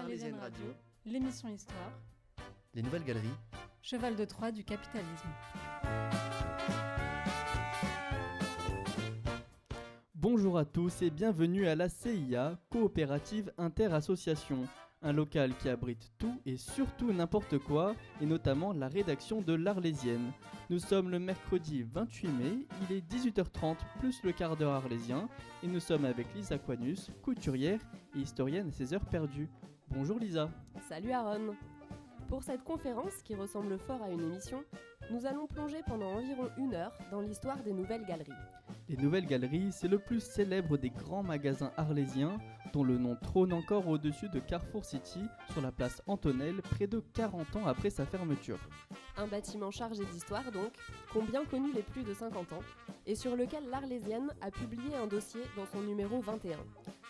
L'Arlésienne Radio, l'émission Histoire, les nouvelles galeries, cheval de Troie du capitalisme. Bonjour à tous et bienvenue à la CIA, Coopérative Inter-Association, un local qui abrite tout et surtout n'importe quoi, et notamment la rédaction de l'Arlésienne. Nous sommes le mercredi 28 mai, il est 18h30 plus le quart d'heure arlésien, et nous sommes avec Lisa Quanus, couturière et historienne à ses heures perdues. Bonjour Lisa. Salut Aaron. Pour cette conférence, qui ressemble fort à une émission, nous allons plonger pendant environ 1 heure dans l'histoire des Nouvelles Galeries. Les Nouvelles Galeries, c'est le plus célèbre des grands magasins arlésiens, dont le nom trône encore au-dessus de Carrefour City, sur la place Antonelle, près de 40 ans après sa fermeture. Un bâtiment chargé d'histoire donc, qu'ont bien connu les plus de 50 ans, et sur lequel l'Arlésienne a publié un dossier dans son numéro 21.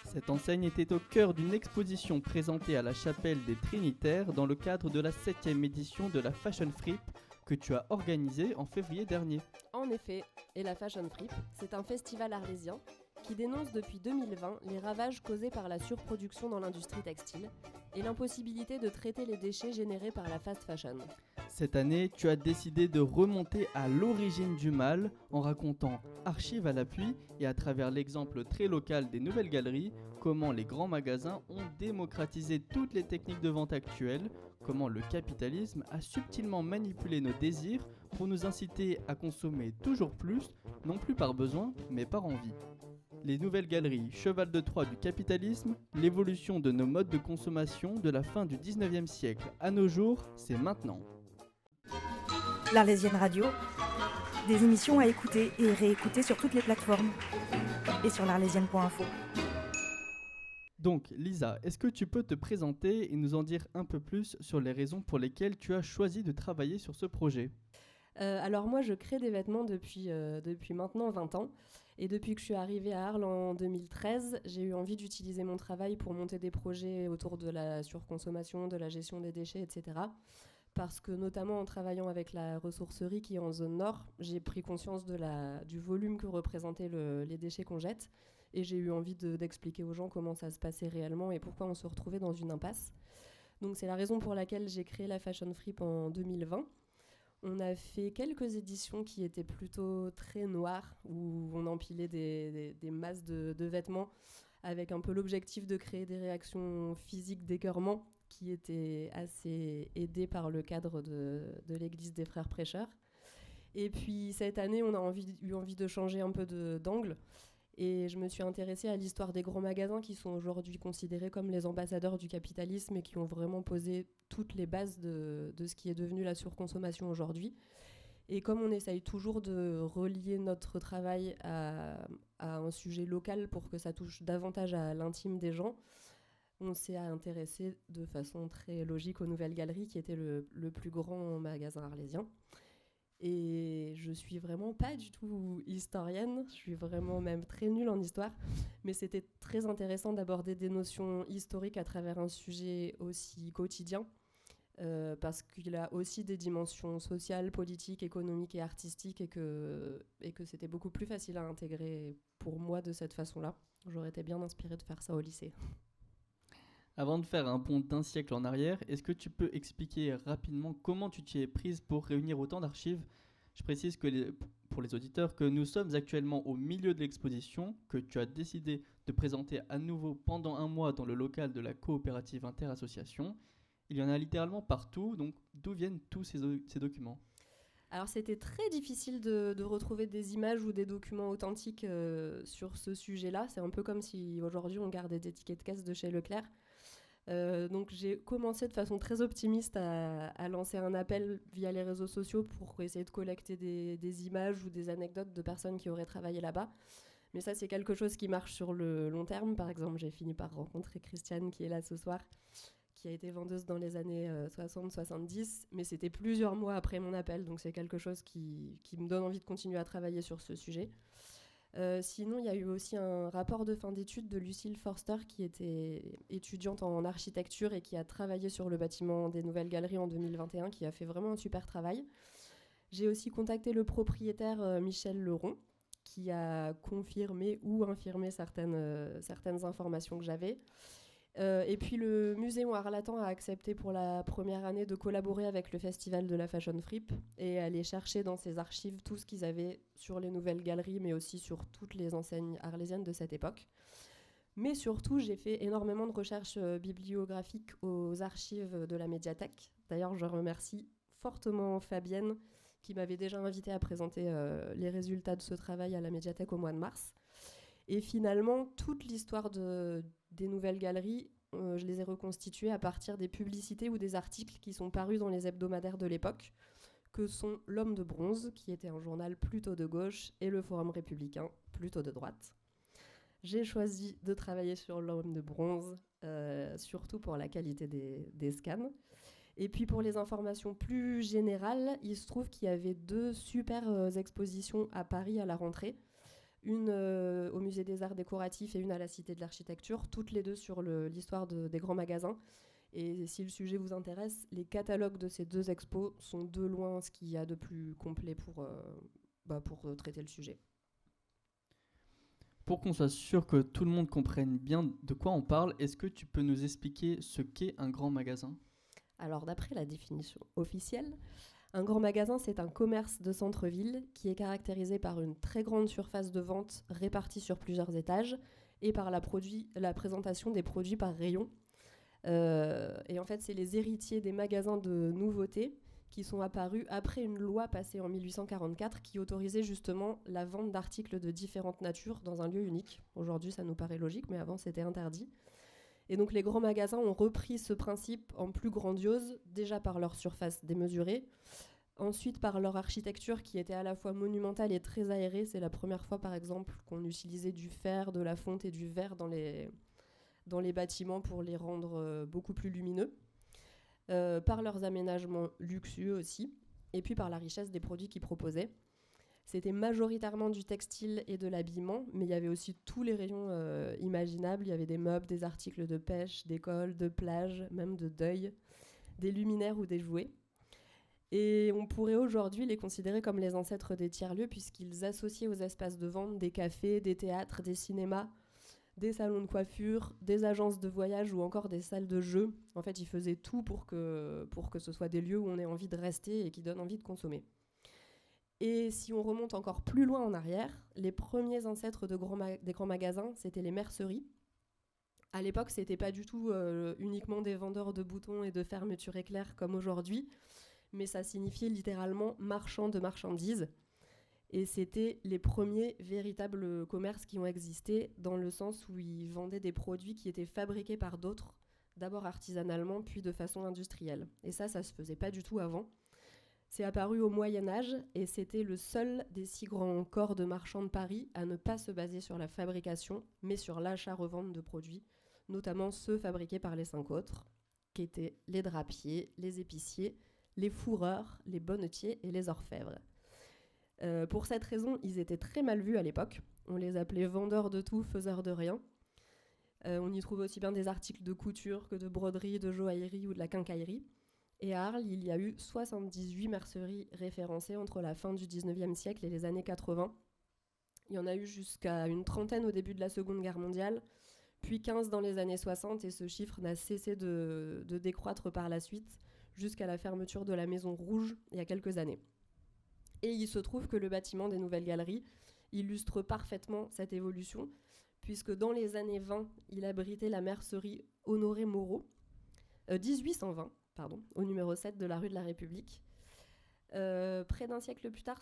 Cette enseigne était au cœur d'une exposition présentée à la chapelle des Trinitaires dans le cadre de la 7e édition de la Fashion Fripp que tu as organisée en février dernier. En effet, et la Fashion Fripp, c'est un festival arlésien qui dénonce depuis 2020 les ravages causés par la surproduction dans l'industrie textile et l'impossibilité de traiter les déchets générés par la fast fashion. Cette année, tu as décidé de remonter à l'origine du mal en racontant, archives à l'appui et à travers l'exemple très local des Nouvelles Galeries, comment les grands magasins ont démocratisé toutes les techniques de vente actuelles, comment le capitalisme a subtilement manipulé nos désirs pour nous inciter à consommer toujours plus, non plus par besoin, mais par envie. Les Nouvelles Galeries, cheval de Troie du capitalisme, l'évolution de nos modes de consommation de la fin du 19e siècle à nos jours, c'est maintenant. L'Arlésienne Radio, des émissions à écouter et réécouter sur toutes les plateformes et sur l'arlésienne.info. Donc Lisa, est-ce que tu peux te présenter et nous en dire un peu plus sur les raisons pour lesquelles tu as choisi de travailler sur ce projet ? Alors moi je crée des vêtements depuis maintenant 20 ans et depuis que je suis arrivée à Arles en 2013, j'ai eu envie d'utiliser mon travail pour monter des projets autour de la surconsommation, de la gestion des déchets, etc. Parce que notamment en travaillant avec la ressourcerie qui est en zone nord, j'ai pris conscience du volume que représentaient les déchets qu'on jette et j'ai eu envie d'expliquer aux gens comment ça se passait réellement et pourquoi on se retrouvait dans une impasse. Donc c'est la raison pour laquelle j'ai créé la Fashion Fripp en 2020. On a fait quelques éditions qui étaient plutôt très noires, où on empilait des masses de vêtements avec un peu l'objectif de créer des réactions physiques d'écœurement qui étaient assez aidées par le cadre de l'église des frères prêcheurs. Et puis cette année, on a eu envie de changer un peu d'angle. Et je me suis intéressée à l'histoire des grands magasins qui sont aujourd'hui considérés comme les ambassadeurs du capitalisme et qui ont vraiment posé toutes les bases de ce qui est devenu la surconsommation aujourd'hui. Et comme on essaye toujours de relier notre travail à un sujet local pour que ça touche davantage à l'intime des gens, on s'est intéressé de façon très logique aux Nouvelles Galeries qui était le plus grand magasin arlésien. Et je suis vraiment pas du tout historienne, je suis vraiment même très nulle en histoire, mais c'était très intéressant d'aborder des notions historiques à travers un sujet aussi quotidien, parce qu'il a aussi des dimensions sociales, politiques, économiques et artistiques, et que c'était beaucoup plus facile à intégrer pour moi de cette façon-là. J'aurais été bien inspirée de faire ça au lycée. Avant de faire un bond d'un siècle en arrière, est-ce que tu peux expliquer rapidement comment tu t'y es prise pour réunir autant d'archives ? Je précise pour les auditeurs que nous sommes actuellement au milieu de l'exposition que tu as décidé de présenter à nouveau pendant 1 mois dans le local de la Coopérative Inter-Association. Il y en a littéralement partout, donc d'où viennent tous ces documents ? Alors c'était très difficile de retrouver des images ou des documents authentiques sur ce sujet-là. C'est un peu comme si aujourd'hui on garde des étiquettes de caisse de chez Leclerc. Donc j'ai commencé de façon très optimiste à lancer un appel via les réseaux sociaux pour essayer de collecter des images ou des anecdotes de personnes qui auraient travaillé là-bas. Mais ça, c'est quelque chose qui marche sur le long terme. Par exemple, j'ai fini par rencontrer Christiane qui est là ce soir, qui a été vendeuse dans les années 60-70, mais c'était plusieurs mois après mon appel, donc c'est quelque chose qui me donne envie de continuer à travailler sur ce sujet. Sinon, il y a eu aussi un rapport de fin d'études de Lucille Forster, qui était étudiante en architecture et qui a travaillé sur le bâtiment des Nouvelles Galeries en 2021, qui a fait vraiment un super travail. J'ai aussi contacté le propriétaire Michel Leron, qui a confirmé ou infirmé certaines informations que j'avais. Et puis le musée Arlatan a accepté pour la première année de collaborer avec le festival de la Fashion Fripe et aller chercher dans ses archives tout ce qu'ils avaient sur les nouvelles galeries, mais aussi sur toutes les enseignes arlésiennes de cette époque. Mais surtout, j'ai fait énormément de recherches bibliographiques aux archives de la médiathèque. D'ailleurs, je remercie fortement Fabienne, qui m'avait déjà invité à présenter les résultats de ce travail à la médiathèque au mois de mars. Et finalement, toute l'histoire des nouvelles galeries, je les ai reconstituées à partir des publicités ou des articles qui sont parus dans les hebdomadaires de l'époque, que sont L'Homme de Bronze, qui était un journal plutôt de gauche, et le Forum républicain, plutôt de droite. J'ai choisi de travailler sur L'Homme de Bronze, surtout pour la qualité des scans. Et puis pour les informations plus générales, il se trouve qu'il y avait 2 super expositions à Paris à la rentrée. Une au Musée des Arts Décoratifs et une à la Cité de l'Architecture, toutes les 2 sur l'histoire des grands magasins. Et si le sujet vous intéresse, les catalogues de ces 2 expos sont de loin ce qu'il y a de plus complet pour traiter le sujet. Pour qu'on soit sûr que tout le monde comprenne bien de quoi on parle, est-ce que tu peux nous expliquer ce qu'est un grand magasin ? Alors, d'après la définition officielle, un grand magasin, c'est un commerce de centre-ville qui est caractérisé par une très grande surface de vente répartie sur plusieurs étages et par la présentation des produits par rayon. Et en fait, c'est les héritiers des magasins de nouveautés qui sont apparus après une loi passée en 1844 qui autorisait justement la vente d'articles de différentes natures dans un lieu unique. Aujourd'hui, ça nous paraît logique, mais avant, c'était interdit. Et donc, les grands magasins ont repris ce principe en plus grandiose, déjà par leur surface démesurée, ensuite par leur architecture qui était à la fois monumentale et très aérée. C'est la première fois, par exemple, qu'on utilisait du fer, de la fonte et du verre dans les bâtiments pour les rendre beaucoup plus lumineux. Par leurs aménagements luxueux aussi, et puis par la richesse des produits qu'ils proposaient. C'était majoritairement du textile et de l'habillement, mais il y avait aussi tous les rayons imaginables. Il y avait des meubles, des articles de pêche, d'école, de plage, même de deuil, des luminaires ou des jouets. Et on pourrait aujourd'hui les considérer comme les ancêtres des tiers-lieux, puisqu'ils associaient aux espaces de vente des cafés, des théâtres, des cinémas, des salons de coiffure, des agences de voyage ou encore des salles de jeu. En fait, ils faisaient tout pour que ce soit des lieux où on ait envie de rester et qui donnent envie de consommer. Et si on remonte encore plus loin en arrière, les premiers ancêtres des grands magasins, c'était les merceries. À l'époque, c'était pas du tout uniquement des vendeurs de boutons et de fermetures éclairs comme aujourd'hui, mais ça signifiait littéralement marchand de marchandises. Et c'était les premiers véritables commerces qui ont existé, dans le sens où ils vendaient des produits qui étaient fabriqués par d'autres, d'abord artisanalement, puis de façon industrielle. Et ça se faisait pas du tout avant. C'est apparu au Moyen-Âge, et c'était le seul des 6 grands corps de marchands de Paris à ne pas se baser sur la fabrication, mais sur l'achat-revente de produits, notamment ceux fabriqués par les 5 autres, qui étaient les drapiers, les épiciers, les fourreurs, les bonnetiers et les orfèvres. Pour cette raison, ils étaient très mal vus à l'époque. On les appelait vendeurs de tout, faiseurs de rien. On y trouve aussi bien des articles de couture que de broderie, de joaillerie ou de la quincaillerie. Et à Arles, il y a eu 78 merceries référencées entre la fin du 19e siècle et les années 80. Il y en a eu jusqu'à une trentaine au début de la Seconde Guerre mondiale, puis 15 dans les années 60, et ce chiffre n'a cessé de décroître par la suite, jusqu'à la fermeture de la Maison Rouge il y a quelques années. Et il se trouve que le bâtiment des Nouvelles Galeries illustre parfaitement cette évolution, puisque dans les années 20, il abritait la mercerie Honoré Moreau, 1820, au numéro 7 de la rue de la République. Près d'un siècle plus tard,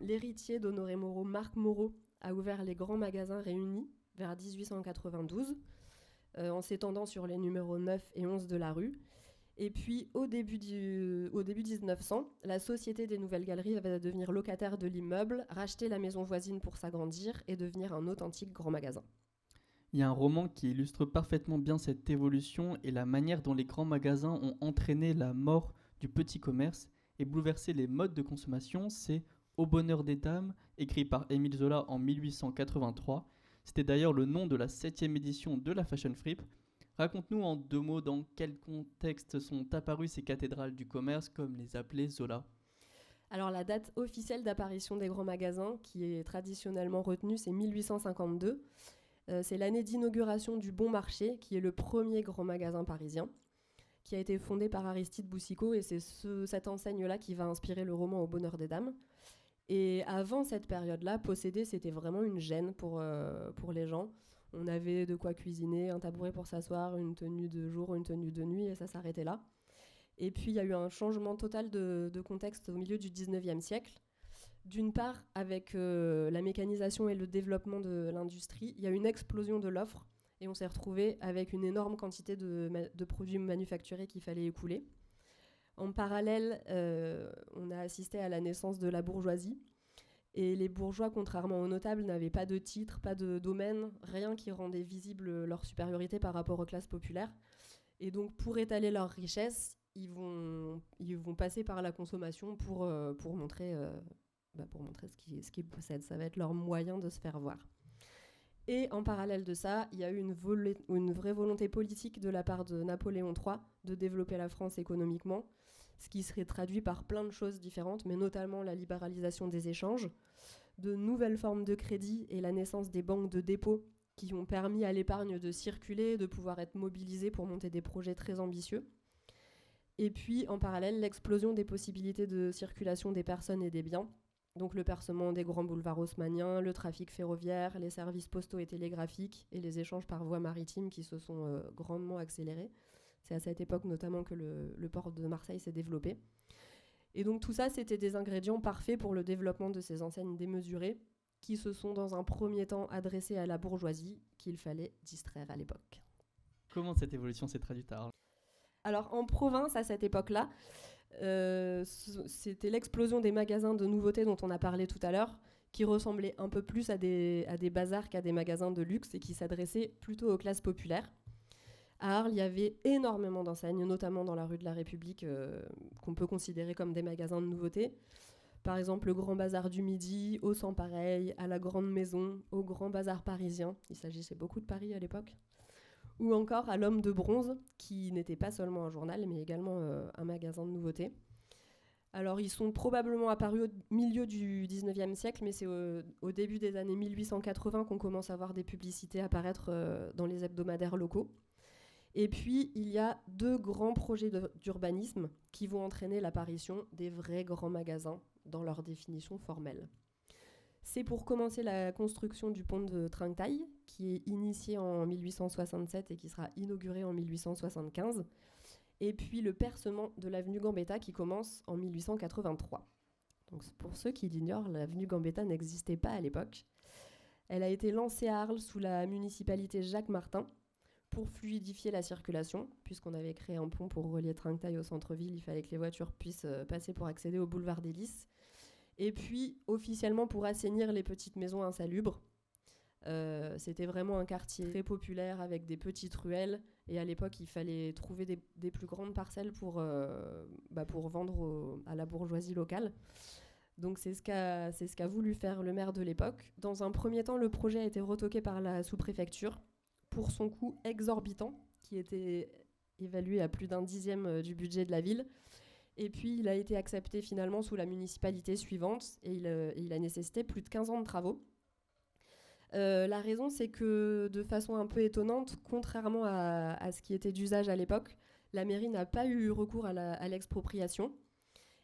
l'héritier d'Honoré Moreau, Marc Moreau, a ouvert les grands magasins réunis vers 1892, en s'étendant sur les numéros 9 et 11 de la rue. Et puis, au début 1900, la Société des Nouvelles Galeries va devenir locataire de l'immeuble, racheter la maison voisine pour s'agrandir et devenir un authentique grand magasin. Il y a un roman qui illustre parfaitement bien cette évolution et la manière dont les grands magasins ont entraîné la mort du petit commerce et bouleversé les modes de consommation. C'est Au bonheur des dames, écrit par Émile Zola en 1883. C'était d'ailleurs le nom de la 7e édition de la Fashion Fripe. Raconte-nous en 2 mots dans quel contexte sont apparues ces cathédrales du commerce, comme les appelait Zola. Alors la date officielle d'apparition des grands magasins, qui est traditionnellement retenue, c'est 1852. C'est l'année d'inauguration du Bon Marché, qui est le premier grand magasin parisien, qui a été fondé par Aristide Boucicaut, et c'est cette enseigne-là qui va inspirer le roman Au bonheur des dames. Et avant cette période-là, posséder, c'était vraiment une gêne pour les gens. On avait de quoi cuisiner, un tabouret pour s'asseoir, une tenue de jour, une tenue de nuit, et ça s'arrêtait là. Et puis, il y a eu un changement total de contexte au milieu du 19e siècle. D'une part, avec la mécanisation et le développement de l'industrie, il y a eu une explosion de l'offre, et on s'est retrouvé avec une énorme quantité de produits manufacturés qu'il fallait écouler. En parallèle, on a assisté à la naissance de la bourgeoisie. Et les bourgeois, contrairement aux notables, n'avaient pas de titre, pas de domaine, rien qui rendait visible leur supériorité par rapport aux classes populaires. Et donc, pour étaler leur richesse, ils vont passer par la consommation pour montrer ce qu'ils possèdent. Ça va être leur moyen de se faire voir. Et en parallèle de ça, il y a eu une vraie volonté politique de la part de Napoléon III de développer la France économiquement, ce qui serait traduit par plein de choses différentes, mais notamment la libéralisation des échanges, de nouvelles formes de crédit et la naissance des banques de dépôt qui ont permis à l'épargne de circuler, de pouvoir être mobilisée pour monter des projets très ambitieux. Et puis, en parallèle, l'explosion des possibilités de circulation des personnes et des biens, donc le percement des grands boulevards haussmanniens, le trafic ferroviaire, les services postaux et télégraphiques et les échanges par voie maritime qui se sont grandement accélérés. C'est à cette époque notamment que le port de Marseille s'est développé. Et donc tout ça, c'était des ingrédients parfaits pour le développement de ces enseignes démesurées qui se sont dans un premier temps adressées à la bourgeoisie qu'il fallait distraire à l'époque. Comment cette évolution s'est traduite à Arles ? Alors en province, à cette époque-là, c'était l'explosion des magasins de nouveautés dont on a parlé tout à l'heure, qui ressemblaient un peu plus à des bazars qu'à des magasins de luxe et qui s'adressaient plutôt aux classes populaires. À Arles, il y avait énormément d'enseignes, notamment dans la rue de la République, qu'on peut considérer comme des magasins de nouveautés. Par exemple, le Grand Bazar du Midi, au Sans Pareil, à la Grande Maison, au Grand Bazar parisien. Il s'agissait beaucoup de Paris à l'époque. Ou encore à l'Homme de Bronze, qui n'était pas seulement un journal, mais également un magasin de nouveautés. Alors, ils sont probablement apparus au milieu du 19e siècle, mais c'est au début des années 1880 qu'on commence à voir des publicités apparaître dans les hebdomadaires locaux. Et puis, il y a 2 grands projets d'urbanisme qui vont entraîner l'apparition des vrais grands magasins dans leur définition formelle. C'est pour commencer la construction du pont de Trinquetail, qui est initié en 1867 et qui sera inauguré en 1875. Et puis le percement de l'avenue Gambetta qui commence en 1883. Donc pour ceux qui l'ignorent, l'avenue Gambetta n'existait pas à l'époque. Elle a été lancée à Arles sous la municipalité Jacques Martin pour fluidifier la circulation, puisqu'on avait créé un pont pour relier Trinquetail au centre-ville. Il fallait que les voitures puissent passer pour accéder au boulevard des Lys. Et puis, officiellement, pour assainir les petites maisons insalubres. C'était vraiment un quartier très populaire avec des petites ruelles. Et à l'époque, il fallait trouver des plus grandes parcelles pour vendre à la bourgeoisie locale. Donc c'est ce qu'a voulu faire le maire de l'époque. Dans un premier temps, le projet a été retoqué par la sous-préfecture pour son coût exorbitant, qui était évalué à plus d'1/10 du budget de la ville. Et puis, il a été accepté finalement sous la municipalité suivante et il a nécessité plus de 15 ans de travaux. La raison, c'est que de façon un peu étonnante, contrairement à ce qui était d'usage à l'époque, la mairie n'a pas eu recours à l'expropriation.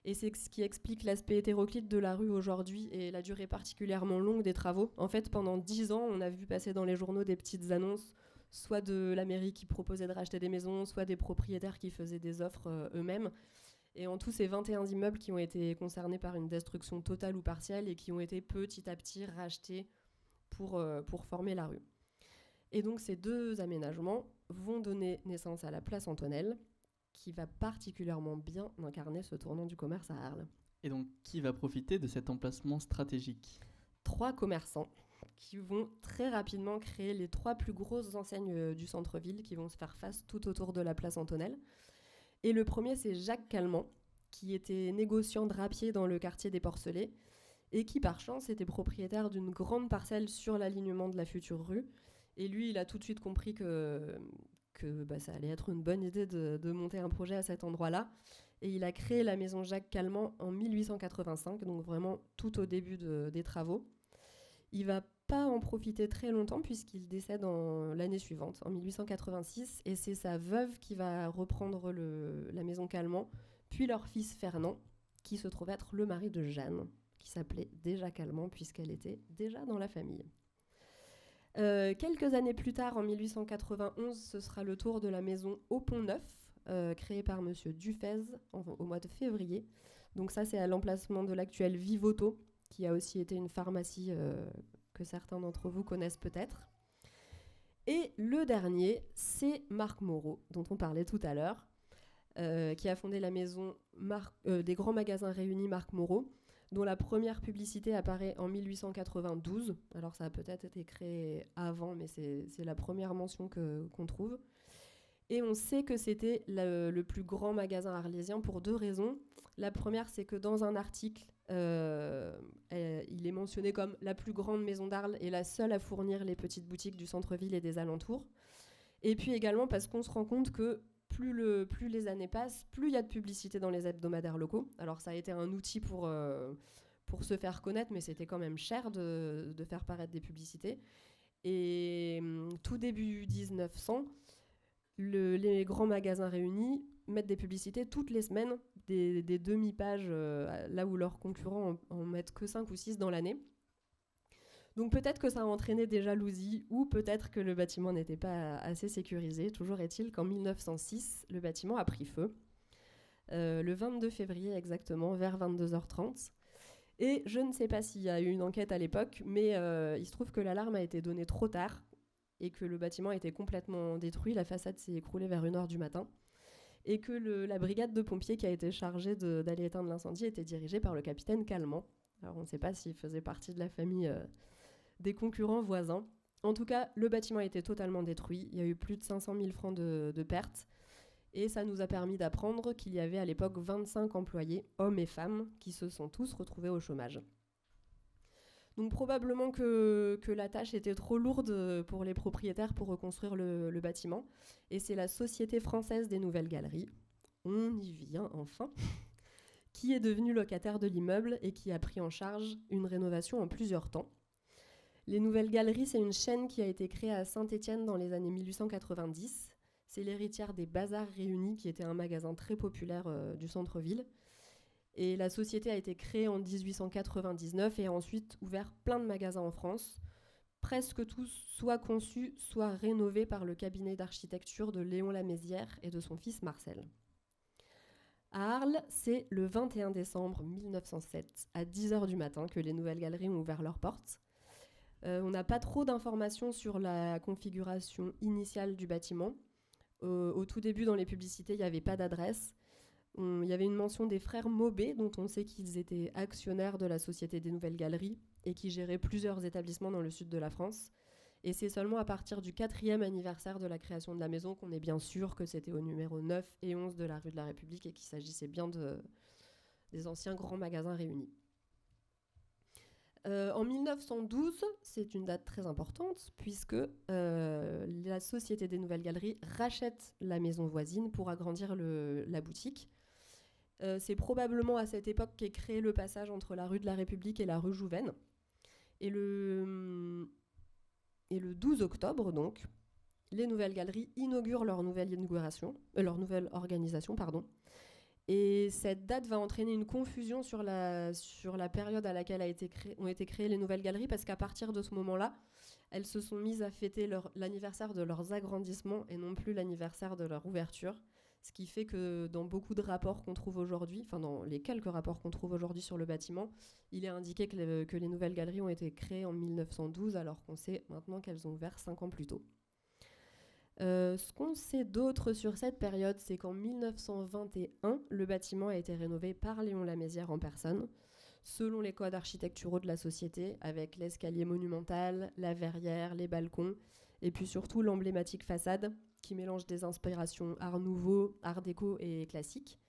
Et c'est ce qui explique l'aspect hétéroclite de la rue aujourd'hui et la durée particulièrement longue des travaux. En fait, pendant 10 ans, on a vu passer dans les journaux des petites annonces, soit de la mairie qui proposait de racheter des maisons, soit des propriétaires qui faisaient des offres eux-mêmes. Et en tout, c'est 21 immeubles qui ont été concernés par une destruction totale ou partielle et qui ont été petit à petit rachetés pour former la rue. Et donc ces 2 aménagements vont donner naissance à la place Antonelle, qui va particulièrement bien incarner ce tournant du commerce à Arles. Et donc, qui va profiter de cet emplacement stratégique ? 3 commerçants qui vont très rapidement créer les 3 plus grosses enseignes du centre-ville qui vont se faire face tout autour de la place Antonelle. Et le premier, c'est Jacques Calment, qui était négociant drapier dans le quartier des Porcelets et qui, par chance, était propriétaire d'une grande parcelle sur l'alignement de la future rue. Et lui, il a tout de suite compris que ça allait être une bonne idée de monter un projet à cet endroit-là. Et il a créé la maison Jacques Calment en 1885, donc vraiment tout au début des travaux. Il va pas en profiter très longtemps puisqu'il décède l'année suivante, en 1886, et c'est sa veuve qui va reprendre la maison Calment, puis leur fils Fernand, qui se trouve être le mari de Jeanne, qui s'appelait déjà Calment puisqu'elle était déjà dans la famille. Quelques années plus tard, en 1891, ce sera le tour de la maison au Pont-Neuf, créée par Monsieur Dufez au mois de février. Donc ça, c'est à l'emplacement de l'actuel Vivoto, qui a aussi été une pharmacie que certains d'entre vous connaissent peut-être. Et le dernier, c'est Marc Moreau, dont on parlait tout à l'heure, qui a fondé la maison des grands magasins réunis Marc Moreau, dont la première publicité apparaît en 1892. Alors ça a peut-être été créé avant, mais c'est la première mention qu'on trouve. Et on sait que c'était le plus grand magasin arlésien pour 2 raisons. La première, c'est que dans un article, il est mentionné comme la plus grande maison d'Arles et la seule à fournir les petites boutiques du centre-ville et des alentours. Et puis également parce qu'on se rend compte que plus les années passent, plus il y a de publicité dans les hebdomadaires locaux. Alors ça a été un outil pour se faire connaître, mais c'était quand même cher de faire paraître des publicités. Et tout début 1900, les grands magasins réunis mettent des publicités toutes les semaines, des demi-pages, là où leurs concurrents en mettent que 5 ou 6 dans l'année. Donc peut-être que ça a entraîné des jalousies, ou peut-être que le bâtiment n'était pas assez sécurisé. Toujours est-il qu'en 1906, le bâtiment a pris feu, le 22 février exactement, vers 22h30. Et je ne sais pas s'il y a eu une enquête à l'époque, mais il se trouve que l'alarme a été donnée trop tard et que le bâtiment a été complètement détruit. La façade s'est écroulée vers 1h du matin. Et que la brigade de pompiers qui a été chargée d'aller éteindre l'incendie était dirigée par le capitaine Calment. Alors on ne sait pas s'il faisait partie de la famille des concurrents voisins. En tout cas, le bâtiment a été totalement détruit. Il y a eu plus de 500 000 francs de pertes. Et ça nous a permis d'apprendre qu'il y avait à l'époque 25 employés, hommes et femmes, qui se sont tous retrouvés au chômage. Donc probablement que la tâche était trop lourde pour les propriétaires pour reconstruire le bâtiment. Et c'est la Société française des Nouvelles Galeries, on y vient enfin, qui est devenue locataire de l'immeuble et qui a pris en charge une rénovation en plusieurs temps. Les Nouvelles Galeries, c'est une chaîne qui a été créée à Saint-Étienne dans les années 1890. C'est l'héritière des Bazars Réunis, qui était un magasin très populaire du centre-ville. Et la société a été créée en 1899 et a ensuite ouvert plein de magasins en France, presque tous soit conçus, soit rénovés par le cabinet d'architecture de Léon Lamézière et de son fils Marcel. À Arles, c'est le 21 décembre 1907, à 10h du matin, que les Nouvelles Galeries ont ouvert leurs portes. On n'a pas trop d'informations sur la configuration initiale du bâtiment. Au tout début, dans les publicités, il n'y avait pas d'adresse. Il y avait une mention des frères Maubé, dont on sait qu'ils étaient actionnaires de la Société des Nouvelles Galeries et qui géraient plusieurs établissements dans le sud de la France. Et c'est seulement à partir du 4e anniversaire de la création de la maison qu'on est bien sûr que c'était au numéro 9 et 11 de la rue de la République et qu'il s'agissait bien des anciens grands magasins réunis. En 1912, c'est une date très importante puisque la Société des Nouvelles Galeries rachète la maison voisine pour agrandir la boutique. C'est probablement à cette époque qu'est créé le passage entre la rue de la République et la rue Jouven. Et le 12 octobre, donc, les Nouvelles Galeries inaugurent leur nouvelle organisation. Et cette date va entraîner une confusion sur la période à laquelle ont été créées les Nouvelles Galeries, parce qu'à partir de ce moment-là, elles se sont mises à fêter l'anniversaire de leurs agrandissements et non plus l'anniversaire de leur ouverture. Ce qui fait que dans beaucoup de rapports qu'on trouve aujourd'hui, enfin dans les quelques rapports qu'on trouve aujourd'hui sur le bâtiment, il est indiqué que les Nouvelles Galeries ont été créées en 1912, alors qu'on sait maintenant qu'elles ont ouvert 5 ans plus tôt. Ce qu'on sait d'autre sur cette période, c'est qu'en 1921, le bâtiment a été rénové par Léon Lamézière en personne, selon les codes architecturaux de la société, avec l'escalier monumental, la verrière, les balcons, et puis surtout l'emblématique façade, qui mélange des inspirations art nouveau, art déco et classique.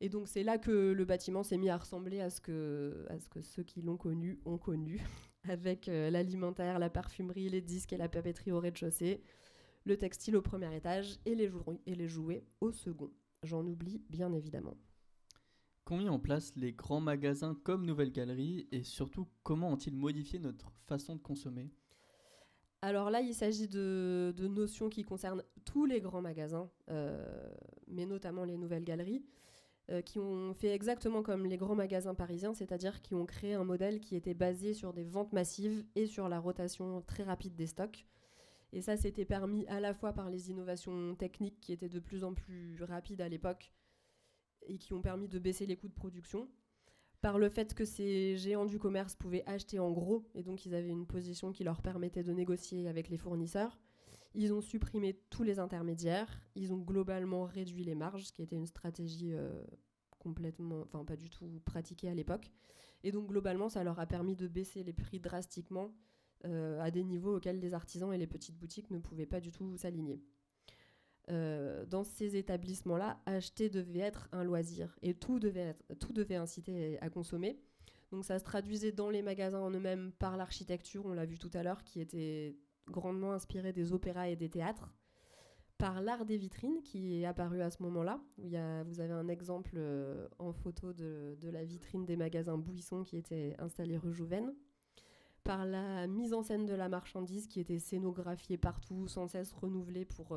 Et donc c'est là que le bâtiment s'est mis à ressembler à ce que ceux qui l'ont connu ont connu, avec l'alimentaire, la parfumerie, les disques et la papeterie au rez-de-chaussée, le textile au premier étage et les jouets au second. J'en oublie bien évidemment. qu'ont mis en place les grands magasins comme Nouvelle Galerie et surtout comment ont-ils modifié notre façon de consommer? Alors là, il s'agit de notions qui concernent tous les grands magasins, mais notamment les nouvelles galeries, qui ont fait exactement comme les grands magasins parisiens, c'est-à-dire qui ont créé un modèle qui était basé sur des ventes massives et sur la rotation très rapide des stocks. Et ça, c'était permis à la fois par les innovations techniques qui étaient de plus en plus rapides à l'époque et qui ont permis de baisser les coûts de production, par le fait que ces géants du commerce pouvaient acheter en gros, et donc ils avaient une position qui leur permettait de négocier avec les fournisseurs. Ils ont supprimé tous les intermédiaires, ils ont globalement réduit les marges, ce qui était une stratégie pas du tout pratiquée à l'époque. Et donc globalement, ça leur a permis de baisser les prix drastiquement à des niveaux auxquels les artisans et les petites boutiques ne pouvaient pas du tout s'aligner. Dans ces établissements-là, acheter devait être un loisir et tout devait inciter à consommer. Donc ça se traduisait dans les magasins en eux-mêmes par l'architecture, on l'a vu tout à l'heure, qui était grandement inspirée des opéras et des théâtres, par l'art des vitrines qui est apparu à ce moment-là. Vous avez un exemple en photo de la vitrine des magasins Bouisson qui était installée rue Jouven, par la mise en scène de la marchandise qui était scénographiée partout, sans cesse renouvelée pour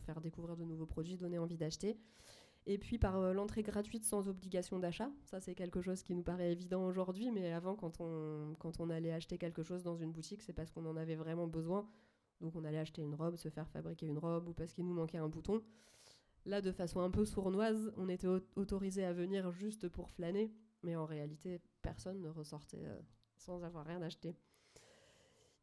faire découvrir de nouveaux produits, donner envie d'acheter. Et puis par l'entrée gratuite sans obligation d'achat. Ça, c'est quelque chose qui nous paraît évident aujourd'hui, mais avant, quand on allait acheter quelque chose dans une boutique, c'est parce qu'on en avait vraiment besoin. Donc on allait acheter une robe, se faire fabriquer une robe, ou parce qu'il nous manquait un bouton. Là, de façon un peu sournoise, on était autorisé à venir juste pour flâner, mais en réalité, personne ne ressortait sans avoir rien acheté.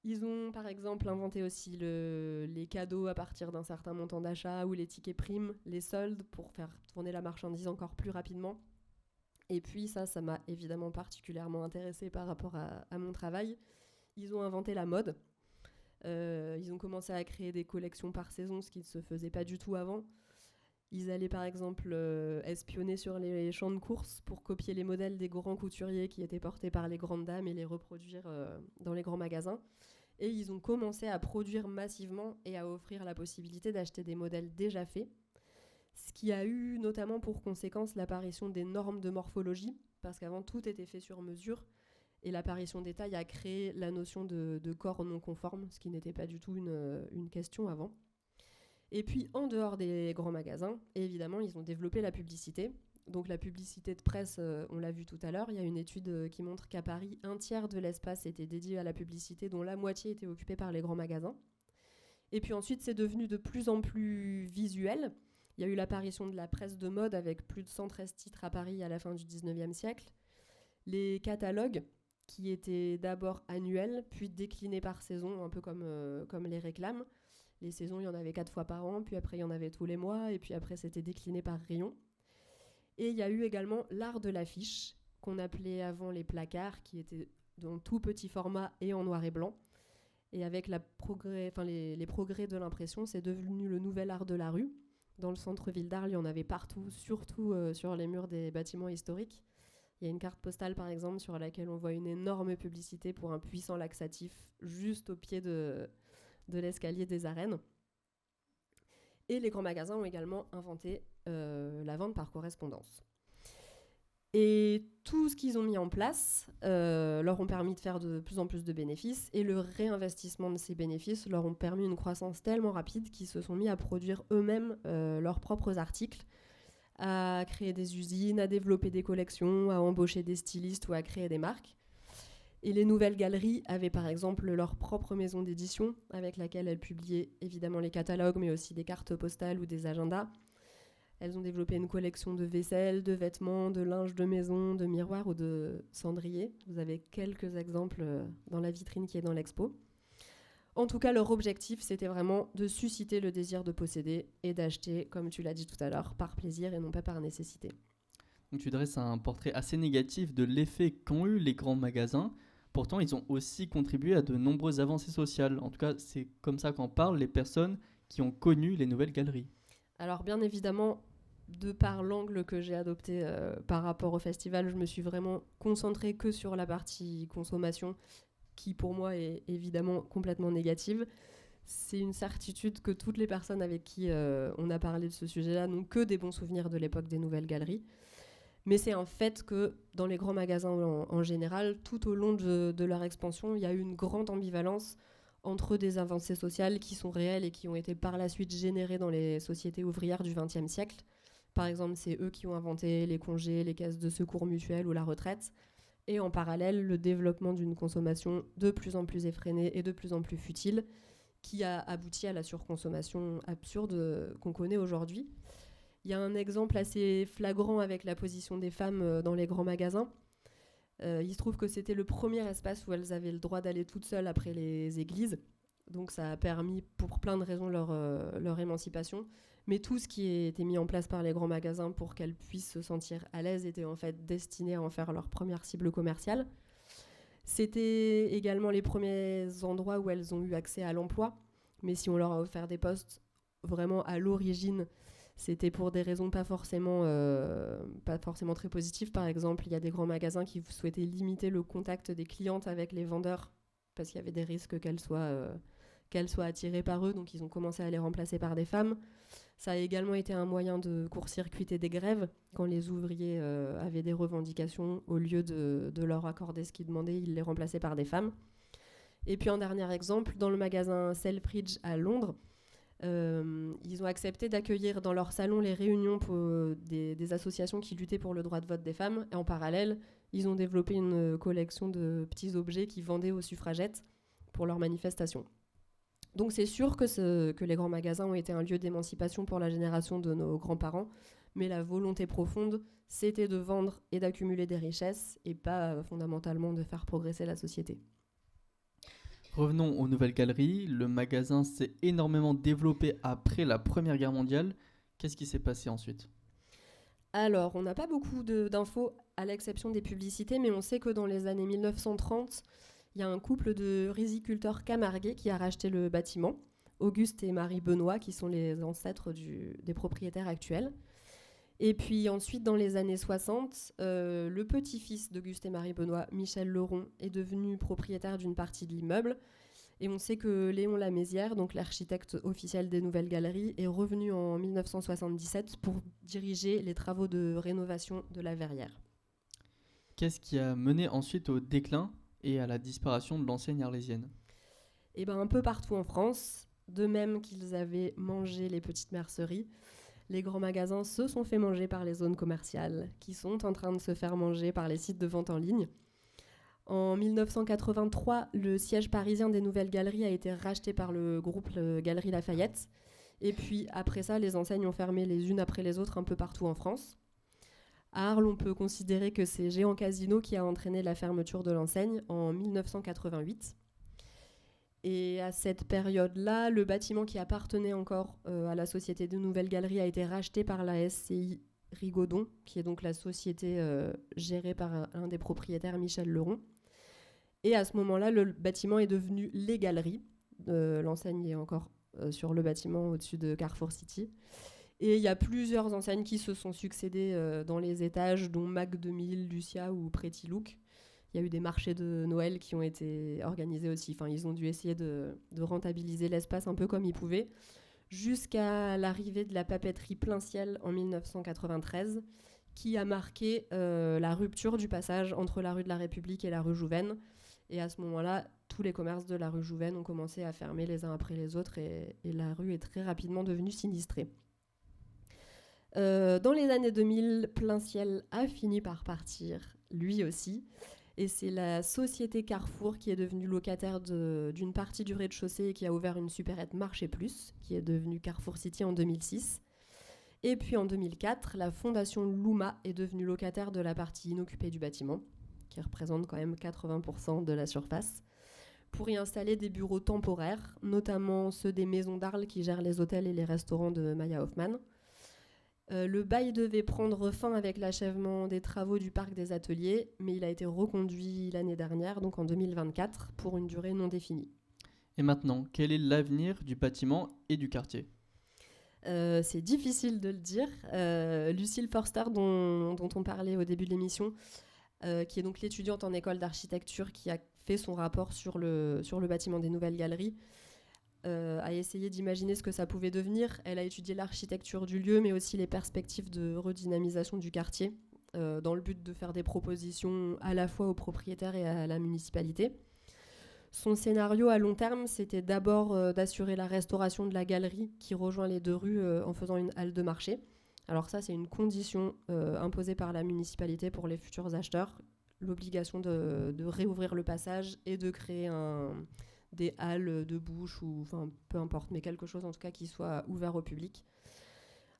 Ils ont par exemple inventé aussi les cadeaux à partir d'un certain montant d'achat ou les tickets primes, les soldes pour faire tourner la marchandise encore plus rapidement. Et puis ça m'a évidemment particulièrement intéressée par rapport à mon travail. Ils ont inventé la mode. Ils ont commencé à créer des collections par saison, ce qui ne se faisait pas du tout avant. Ils allaient par exemple espionner sur les champs de course pour copier les modèles des grands couturiers qui étaient portés par les grandes dames et les reproduire dans les grands magasins. Et ils ont commencé à produire massivement et à offrir la possibilité d'acheter des modèles déjà faits, ce qui a eu notamment pour conséquence l'apparition des normes de morphologie, parce qu'avant tout était fait sur mesure, et l'apparition des tailles a créé la notion de corps non conforme, ce qui n'était pas du tout une question avant. Et puis, en dehors des grands magasins, évidemment, ils ont développé la publicité. Donc la publicité de presse, on l'a vu tout à l'heure, il y a une étude qui montre qu'à Paris, 1/3 de l'espace était dédié à la publicité, dont la moitié était occupée par les grands magasins. Et puis ensuite, c'est devenu de plus en plus visuel. Il y a eu l'apparition de la presse de mode avec plus de 113 titres à Paris à la fin du 19e siècle. Les catalogues, qui étaient d'abord annuels, puis déclinés par saison, un peu comme les réclames. Les saisons, il y en avait 4 fois par an, puis après, il y en avait tous les mois, et puis après, c'était décliné par rayon. Et il y a eu également l'art de l'affiche, qu'on appelait avant les placards, qui étaient dans tout petit format et en noir et blanc. Et avec les progrès de l'impression, c'est devenu le nouvel art de la rue. Dans le centre-ville d'Arles, il y en avait partout, surtout sur les murs des bâtiments historiques. Il y a une carte postale, par exemple, sur laquelle on voit une énorme publicité pour un puissant laxatif juste au pied de l'escalier des arènes. Et les grands magasins ont également inventé la vente par correspondance. Et tout ce qu'ils ont mis en place leur ont permis de faire de plus en plus de bénéfices, et le réinvestissement de ces bénéfices leur ont permis une croissance tellement rapide qu'ils se sont mis à produire eux-mêmes leurs propres articles, à créer des usines, à développer des collections, à embaucher des stylistes ou à créer des marques. Et les nouvelles galeries avaient par exemple leur propre maison d'édition avec laquelle elles publiaient évidemment les catalogues, mais aussi des cartes postales ou des agendas. Elles ont développé une collection de vaisselle, de vêtements, de linge de maison, de miroirs ou de cendriers. Vous avez quelques exemples dans la vitrine qui est dans l'expo. En tout cas, leur objectif, c'était vraiment de susciter le désir de posséder et d'acheter, comme tu l'as dit tout à l'heure, par plaisir et non pas par nécessité. Donc tu dresses un portrait assez négatif de l'effet qu'ont eu les grands magasins. Pourtant, ils ont aussi contribué à de nombreuses avancées sociales. En tout cas, c'est comme ça qu'en parlent les personnes qui ont connu les nouvelles galeries. Alors bien évidemment, de par l'angle que j'ai adopté par rapport au festival, je me suis vraiment concentrée que sur la partie consommation, qui pour moi est évidemment complètement négative. C'est une certitude que toutes les personnes avec qui on a parlé de ce sujet-là n'ont que des bons souvenirs de l'époque des nouvelles galeries. Mais c'est un fait que dans les grands magasins en général, tout au long de leur expansion, il y a eu une grande ambivalence entre des avancées sociales qui sont réelles et qui ont été par la suite générées dans les sociétés ouvrières du XXe siècle. Par exemple, c'est eux qui ont inventé les congés, les caisses de secours mutuels ou la retraite. Et en parallèle, le développement d'une consommation de plus en plus effrénée et de plus en plus futile, qui a abouti à la surconsommation absurde qu'on connaît aujourd'hui. Il y a un exemple assez flagrant avec la position des femmes dans les grands magasins. Il se trouve que c'était le premier espace où elles avaient le droit d'aller toutes seules après les églises. Donc ça a permis, pour plein de raisons, leur émancipation. Mais tout ce qui était mis en place par les grands magasins pour qu'elles puissent se sentir à l'aise était en fait destiné à en faire leur première cible commerciale. C'était également les premiers endroits où elles ont eu accès à l'emploi. Mais si on leur a offert des postes, vraiment à l'origine, c'était pour des raisons pas forcément très positives. Par exemple, il y a des grands magasins qui souhaitaient limiter le contact des clientes avec les vendeurs parce qu'il y avait des risques qu'elles soient attirées par eux. Donc ils ont commencé à les remplacer par des femmes. Ça a également été un moyen de court-circuiter des grèves. Quand les ouvriers avaient des revendications, au lieu de leur accorder ce qu'ils demandaient, ils les remplaçaient par des femmes. Et puis un dernier exemple, dans le magasin Selfridge à Londres, ils ont accepté d'accueillir dans leur salon les réunions pour des associations qui luttaient pour le droit de vote des femmes. Et en parallèle, ils ont développé une collection de petits objets qu'ils vendaient aux suffragettes pour leurs manifestations. Donc c'est sûr que les grands magasins ont été un lieu d'émancipation pour la génération de nos grands-parents, mais la volonté profonde, c'était de vendre et d'accumuler des richesses et pas fondamentalement de faire progresser la société. Revenons aux nouvelles galeries. Le magasin s'est énormément développé après la Première Guerre mondiale. Qu'est-ce qui s'est passé ensuite ? Alors, on n'a pas beaucoup d'infos à l'exception des publicités, mais on sait que dans les années 1930, il y a un couple de riziculteurs camarguais qui a racheté le bâtiment, Auguste et Marie Benoît, qui sont les ancêtres des propriétaires actuels. Et puis ensuite, dans les années 60, le petit-fils d'Auguste et Marie Benoît, Michel Leron, est devenu propriétaire d'une partie de l'immeuble. Et on sait que Léon Lamézière, donc l'architecte officiel des Nouvelles Galeries, est revenu en 1977 pour diriger les travaux de rénovation de la verrière. Qu'est-ce qui a mené ensuite au déclin et à la disparition de l'enseigne arlésienne ? Et ben un peu partout en France, de même qu'ils avaient mangé les petites merceries, les grands magasins se sont fait manger par les zones commerciales, qui sont en train de se faire manger par les sites de vente en ligne. En 1983, le siège parisien des Nouvelles Galeries a été racheté par le groupe Galeries Lafayette. Et puis après ça, les enseignes ont fermé les unes après les autres un peu partout en France. À Arles, on peut considérer que c'est Géant Casino qui a entraîné la fermeture de l'enseigne en 1988. Et à cette période-là, le bâtiment qui appartenait encore à la Société des Nouvelles Galeries a été racheté par la SCI Rigaudon, qui est donc la société gérée par un des propriétaires, Michel Leron. Et à ce moment-là, le bâtiment est devenu Les Galeries. L'enseigne est encore sur le bâtiment au-dessus de Carrefour City. Et il y a plusieurs enseignes qui se sont succédées dans les étages, dont Mac 2000, Lucia ou Pretty Look. Il y a eu des marchés de Noël qui ont été organisés aussi. Enfin, ils ont dû essayer de rentabiliser l'espace un peu comme ils pouvaient, jusqu'à l'arrivée de la papeterie Plein Ciel en 1993, qui a marqué la rupture du passage entre la rue de la République et la rue Jouvennes. Et à ce moment-là, tous les commerces de la rue Jouvennes ont commencé à fermer les uns après les autres et la rue est très rapidement devenue sinistrée. Dans les années 2000, Plein Ciel a fini par partir, lui aussi. Et c'est la société Carrefour qui est devenue locataire d'une partie du rez-de-chaussée et qui a ouvert une supérette Marché Plus, qui est devenue Carrefour City en 2006. Et puis en 2004, la fondation Louma est devenue locataire de la partie inoccupée du bâtiment, qui représente quand même 80% de la surface, pour y installer des bureaux temporaires, notamment ceux des maisons d'Arles qui gèrent les hôtels et les restaurants de Maya Hoffman. Le bail devait prendre fin avec l'achèvement des travaux du parc des ateliers, mais il a été reconduit l'année dernière, donc en 2024, pour une durée non définie. Et maintenant, quel est l'avenir du bâtiment et du quartier ? C'est difficile de le dire. Lucille Forster, dont on parlait au début de l'émission, qui est donc l'étudiante en école d'architecture qui a fait son rapport sur le bâtiment des Nouvelles Galeries, a essayé d'imaginer ce que ça pouvait devenir. Elle a étudié l'architecture du lieu, mais aussi les perspectives de redynamisation du quartier. dans le but de faire des propositions à la fois aux propriétaires et à la municipalité. Son scénario à long terme, c'était d'abord d'assurer la restauration de la galerie qui rejoint les 2 rues en faisant une halle de marché. Alors ça, c'est une condition imposée par la municipalité pour les futurs acheteurs, l'obligation de réouvrir le passage et de créer des halles de bouche, ou enfin peu importe, mais quelque chose en tout cas qui soit ouvert au public.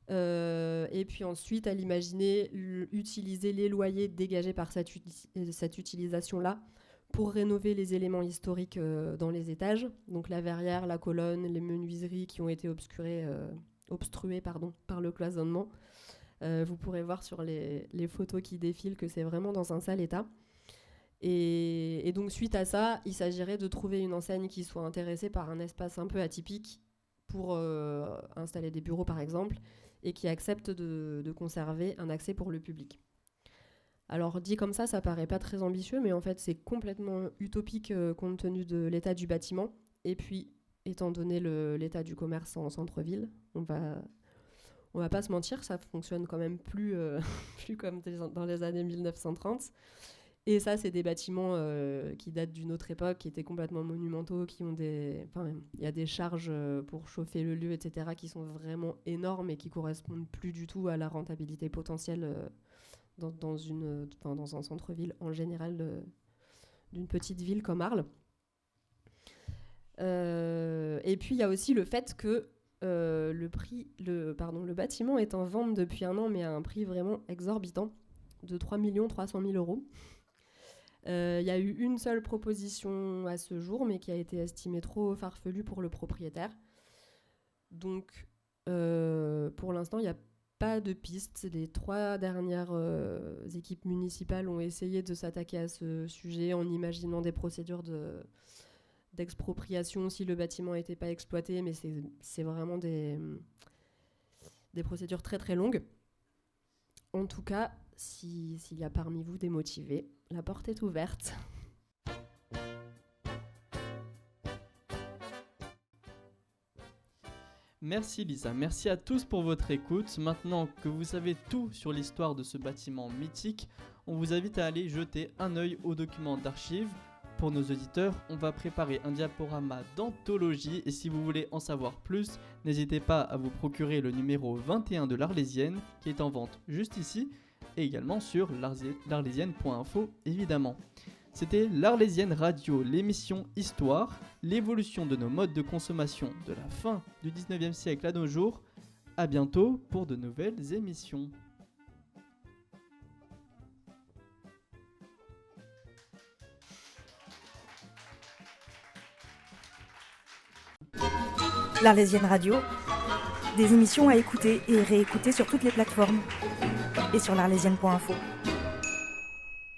Et puis ensuite, elle imaginait utiliser les loyers dégagés par cette utilisation-là pour rénover les éléments historiques dans les étages, donc la verrière, la colonne, les menuiseries qui ont été obstruées par le cloisonnement. Vous pourrez voir sur les photos qui défilent que c'est vraiment dans un sale état. Et donc suite à ça, il s'agirait de trouver une enseigne qui soit intéressée par un espace un peu atypique pour installer des bureaux par exemple, et qui accepte de conserver un accès pour le public. Alors dit comme ça paraît pas très ambitieux, mais en fait c'est complètement utopique compte tenu de l'état du bâtiment, et puis étant donné l'état du commerce en centre-ville, on va pas se mentir, ça fonctionne quand même plus comme dans les années 1930. Et ça, c'est des bâtiments qui datent d'une autre époque, qui étaient complètement monumentaux, il y a des charges pour chauffer le lieu, etc., qui sont vraiment énormes et qui correspondent plus du tout à la rentabilité potentielle dans un centre-ville en général d'une petite ville comme Arles. Et puis, il y a aussi le fait que le bâtiment est en vente depuis un an, mais à un prix vraiment exorbitant, de 3 300 000 €. Il y a eu une seule proposition à ce jour, mais qui a été estimée trop farfelue pour le propriétaire. Donc, pour l'instant, il n'y a pas de piste. Les 3 dernières équipes municipales ont essayé de s'attaquer à ce sujet en imaginant des procédures d'expropriation si le bâtiment n'était pas exploité, mais c'est vraiment des procédures très très longues. En tout cas, s'il y a parmi vous des motivés, la porte est ouverte. Merci Lisa, merci à tous pour votre écoute. Maintenant que vous savez tout sur l'histoire de ce bâtiment mythique, on vous invite à aller jeter un œil aux documents d'archives. Pour nos auditeurs, on va préparer un diaporama d'anthologie, et si vous voulez en savoir plus, n'hésitez pas à vous procurer le numéro 21 de l'Arlésienne qui est en vente juste ici, et également sur l'arlésienne.info évidemment. C'était l'Arlésienne Radio, l'émission Histoire, l'évolution de nos modes de consommation de la fin du 19e siècle à nos jours. A bientôt pour de nouvelles émissions. L'Arlésienne Radio, des émissions à écouter et réécouter sur toutes les plateformes et sur l'arlésienne.info.